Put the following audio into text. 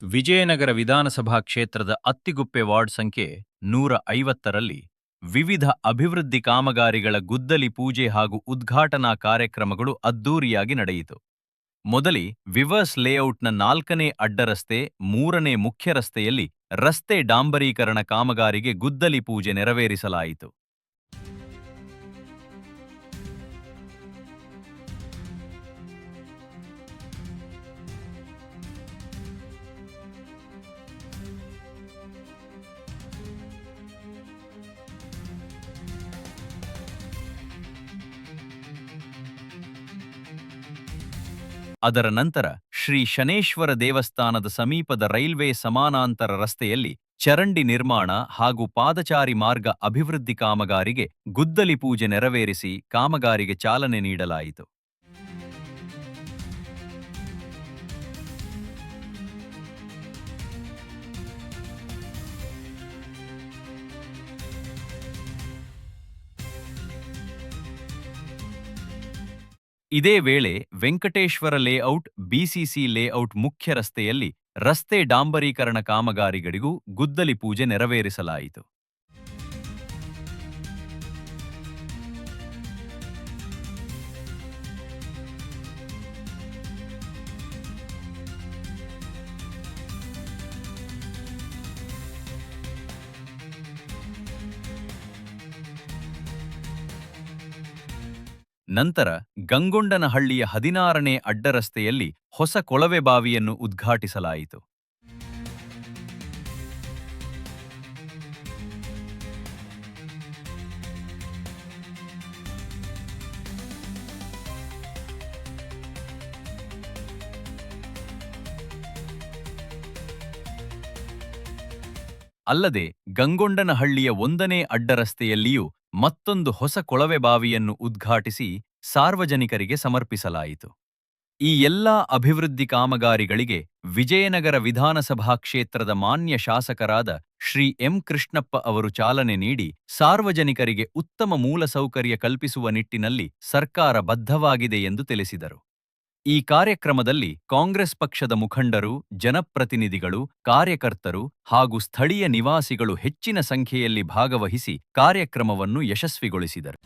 ವಿಜಯನಗರ ವಿಧಾನಸಭಾ ಕ್ಷೇತ್ರದ ಅತ್ತಿಗುಪ್ಪೆ ವಾರ್ಡ್ ಸಂಖ್ಯೆ 150ರಲ್ಲಿ ವಿವಿಧ ಅಭಿವೃದ್ಧಿ ಕಾಮಗಾರಿಗಳ ಗುದ್ದಲಿ ಪೂಜೆ ಹಾಗೂ ಉದ್ಘಾಟನಾ ಕಾರ್ಯಕ್ರಮಗಳು ಅದ್ದೂರಿಯಾಗಿ ನಡೆಯಿತು. ಮೊದಲಿ ವಿವರ್ಸ್ ಲೇಔಟ್ನ 4ನೇ ಅಡ್ಡರಸ್ತೆ, 3ನೇ ಮುಖ್ಯ ರಸ್ತೆಯಲ್ಲಿ ರಸ್ತೆ ಡಾಂಬರೀಕರಣ ಕಾಮಗಾರಿಗೆ ಗುದ್ದಲಿ ಪೂಜೆ ನೆರವೇರಿಸಲಾಯಿತು. ಅದರ ನಂತರ ಶ್ರೀ ಶನೇಶ್ವರ ದೇವಸ್ಥಾನದ ಸಮೀಪದ ರೈಲ್ವೆ ಸಮಾನಾಂತರ ರಸ್ತೆಯಲ್ಲಿ ಚರಂಡಿ ನಿರ್ಮಾಣ ಹಾಗೂ ಪಾದಚಾರಿ ಮಾರ್ಗ ಅಭಿವೃದ್ಧಿ ಕಾಮಗಾರಿಗೆ ಗುದ್ದಲಿ ಪೂಜೆ ನೆರವೇರಿಸಿ ಕಾಮಗಾರಿಗೆ ಚಾಲನೆ ನೀಡಲಾಯಿತು. ಇದೇ ವೇಳೆ ವೆಂಕಟೇಶ್ವರ ಲೇಔಟ್, ಬಿಸಿಸಿ ಲೇಔಟ್ ಮುಖ್ಯ ರಸ್ತೆಯಲ್ಲಿ ರಸ್ತೆ ಡಾಂಬರೀಕರಣ ಕಾಮಗಾರಿಗಳಿಗೂ ಗುದ್ದಲಿ ಪೂಜೆ ನೆರವೇರಿಸಲಾಯಿತು. ನಂತರ ಗಂಗೊಂಡನಹಳ್ಳಿಯ 16ನೇ ಅಡ್ಡರಸ್ತೆಯಲ್ಲಿ ಹೊಸ ಕೊಳವೆ ಬಾವಿಯನ್ನು ಉದ್ಘಾಟಿಸಲಾಯಿತು. ಅಲ್ಲದೆ ಗಂಗೊಂಡನಹಳ್ಳಿಯ 1ನೇ ಅಡ್ಡರಸ್ತೆಯಲ್ಲಿಯೂ ಮತ್ತೊಂದು ಹೊಸ ಕೊಳವೆ ಬಾವಿಯನ್ನು ಉದ್ಘಾಟಿಸಿ ಸಾರ್ವಜನಿಕರಿಗೆ ಸಮರ್ಪಿಸಲಾಯಿತು. ಈ ಎಲ್ಲಾ ಅಭಿವೃದ್ಧಿ ಕಾಮಗಾರಿಗಳಿಗೆ ವಿಜಯನಗರ ವಿಧಾನಸಭಾ ಕ್ಷೇತ್ರದ ಮಾನ್ಯ ಶಾಸಕರಾದ ಶ್ರೀ ಎಂ ಕೃಷ್ಣಪ್ಪ ಅವರು ಚಾಲನೆ ನೀಡಿ ಸಾರ್ವಜನಿಕರಿಗೆ ಉತ್ತಮ ಮೂಲಸೌಕರ್ಯ ಕಲ್ಪಿಸುವ ನಿಟ್ಟಿನಲ್ಲಿ ಸರ್ಕಾರ ಬದ್ಧವಾಗಿದೆ ಎಂದು ತಿಳಿಸಿದರು. ಈ ಕಾರ್ಯಕ್ರಮದಲ್ಲಿ ಕಾಂಗ್ರೆಸ್ ಪಕ್ಷದ ಮುಖಂಡರು, ಜನಪ್ರತಿನಿಧಿಗಳು, ಕಾರ್ಯಕರ್ತರು ಹಾಗೂ ಸ್ಥಳೀಯ ನಿವಾಸಿಗಳು ಹೆಚ್ಚಿನ ಸಂಖ್ಯೆಯಲ್ಲಿ ಭಾಗವಹಿಸಿ ಕಾರ್ಯಕ್ರಮವನ್ನು ಯಶಸ್ವಿಗೊಳಿಸಿದರು.